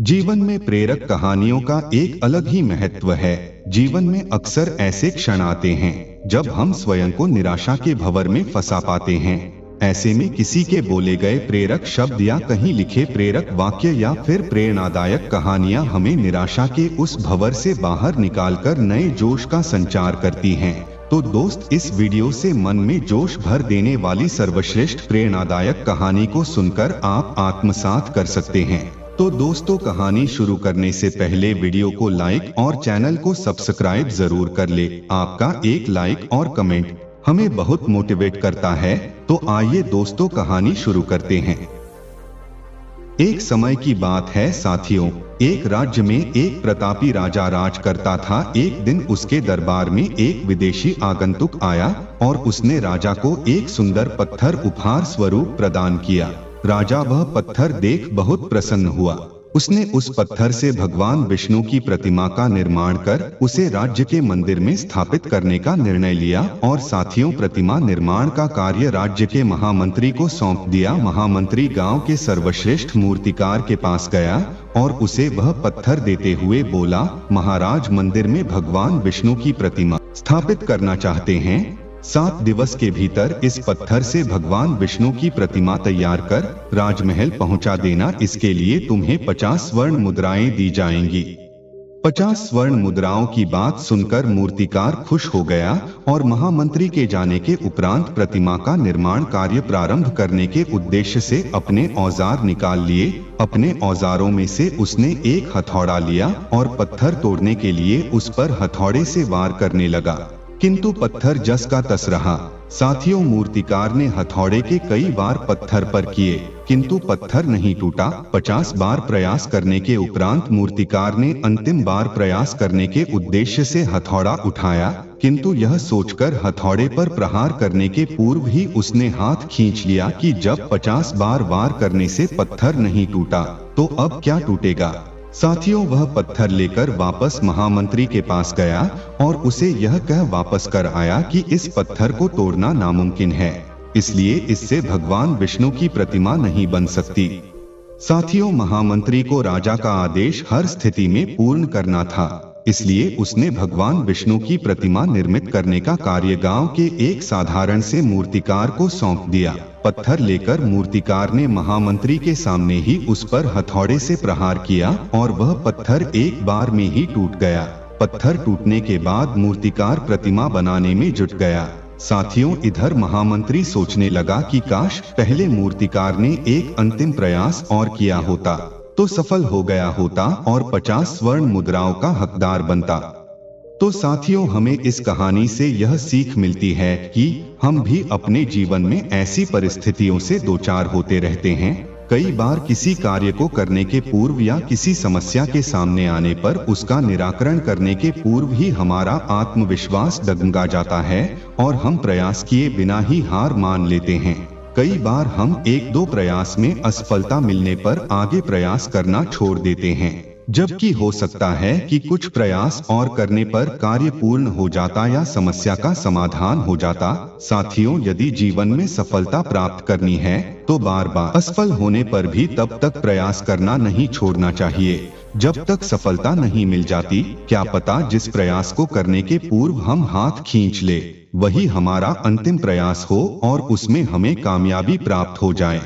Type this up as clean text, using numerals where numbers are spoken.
जीवन में प्रेरक कहानियों का एक अलग ही महत्व है। जीवन में अक्सर ऐसे क्षण आते हैं जब हम स्वयं को निराशा के भंवर में फंसा पाते हैं। ऐसे में किसी के बोले गए प्रेरक शब्द या कहीं लिखे प्रेरक वाक्य या फिर प्रेरणादायक कहानियां हमें निराशा के उस भंवर से बाहर निकालकर नए जोश का संचार करती हैं। तो दोस्त, इस वीडियो से मन में जोश भर देने वाली सर्वश्रेष्ठ प्रेरणादायक कहानी को सुनकर आप आत्मसात कर सकते हैं। तो दोस्तों, कहानी शुरू करने से पहले वीडियो को लाइक और चैनल को सब्सक्राइब जरूर कर ले। आपका एक लाइक और कमेंट हमें बहुत मोटिवेट करता है। तो आइए दोस्तों, कहानी शुरू करते हैं। एक समय की बात है साथियों, एक राज्य में एक प्रतापी राजा राज करता था। एक दिन उसके दरबार में एक विदेशी आगंतुक आया और उसने राजा को एक सुंदर पत्थर उपहार स्वरूप प्रदान किया। राजा वह पत्थर देख बहुत प्रसन्न हुआ। उसने उस पत्थर से भगवान विष्णु की प्रतिमा का निर्माण कर उसे राज्य के मंदिर में स्थापित करने का निर्णय लिया। और साथियों, प्रतिमा निर्माण का कार्य राज्य के महामंत्री को सौंप दिया। महामंत्री गांव के सर्वश्रेष्ठ मूर्तिकार के पास गया और उसे वह पत्थर देते हुए बोला, महाराज, मंदिर में भगवान विष्णु की प्रतिमा स्थापित करना चाहते हैं। 7 दिवस के भीतर इस पत्थर से भगवान विष्णु की प्रतिमा तैयार कर राजमहल पहुंचा देना। इसके लिए तुम्हें 50 स्वर्ण मुद्राएं दी जाएंगी। 50 स्वर्ण मुद्राओं की बात सुनकर मूर्तिकार खुश हो गया और महामंत्री के जाने के उपरांत प्रतिमा का निर्माण कार्य प्रारंभ करने के उद्देश्य से अपने औजार निकाल लिए। अपने औजारों में से उसने एक हथौड़ा लिया और पत्थर तोड़ने के लिए उस पर हथौड़े से वार करने लगा, किंतु पत्थर जस का तस रहा। साथियों, मूर्तिकार ने हथौड़े के कई बार पत्थर पर किए, किंतु पत्थर नहीं टूटा। 50 बार प्रयास करने के उपरांत मूर्तिकार ने अंतिम बार प्रयास करने के उद्देश्य से हथौड़ा उठाया, किंतु यह सोचकर हथौड़े पर प्रहार करने के पूर्व ही उसने हाथ खींच लिया कि जब 50 बार वार करने से पत्थर नहीं टूटा तो अब क्या टूटेगा। साथियों, वह पत्थर लेकर वापस महामंत्री के पास गया और उसे यह कह वापस कर आया कि इस पत्थर को तोड़ना नामुमकिन है, इसलिए इससे भगवान विष्णु की प्रतिमा नहीं बन सकती। साथियों, महामंत्री को राजा का आदेश हर स्थिति में पूर्ण करना था, इसलिए उसने भगवान विष्णु की प्रतिमा निर्मित करने का कार्य गांव के एक साधारण से मूर्तिकार को सौंप दिया। पत्थर लेकर मूर्तिकार ने महामंत्री के सामने ही उस पर हथौड़े से प्रहार किया और वह पत्थर एक बार में ही टूट गया। पत्थर टूटने के बाद मूर्तिकार प्रतिमा बनाने में जुट गया। साथियों, इधर महामंत्री सोचने लगा कि काश पहले मूर्तिकार ने एक अंतिम प्रयास और किया होता तो सफल हो गया होता और 50 स्वर्ण मुद्राओं का हकदार बनता। तो साथियों, हमें इस कहानी से यह सीख मिलती है कि हम भी अपने जीवन में ऐसी परिस्थितियों से दो चार होते रहते हैं। कई बार किसी कार्य को करने के पूर्व या किसी समस्या के सामने आने पर उसका निराकरण करने के पूर्व ही हमारा आत्मविश्वास डगमगा जाता है और हम प्रयास किए बिना ही हार मान लेते हैं। कई बार हम 1-2 प्रयास में असफलता मिलने पर आगे प्रयास करना छोड़ देते हैं, जबकि हो सकता है कि कुछ प्रयास और करने पर कार्य पूर्ण हो जाता या समस्या का समाधान हो जाता। साथियों, यदि जीवन में सफलता प्राप्त करनी है तो बार बार असफल होने पर भी तब तक प्रयास करना नहीं छोड़ना चाहिए जब तक सफलता नहीं मिल जाती। क्या पता जिस प्रयास को करने के पूर्व हम हाथ खींच ले वही हमारा अंतिम प्रयास हो और उसमें हमें कामयाबी प्राप्त हो जाए।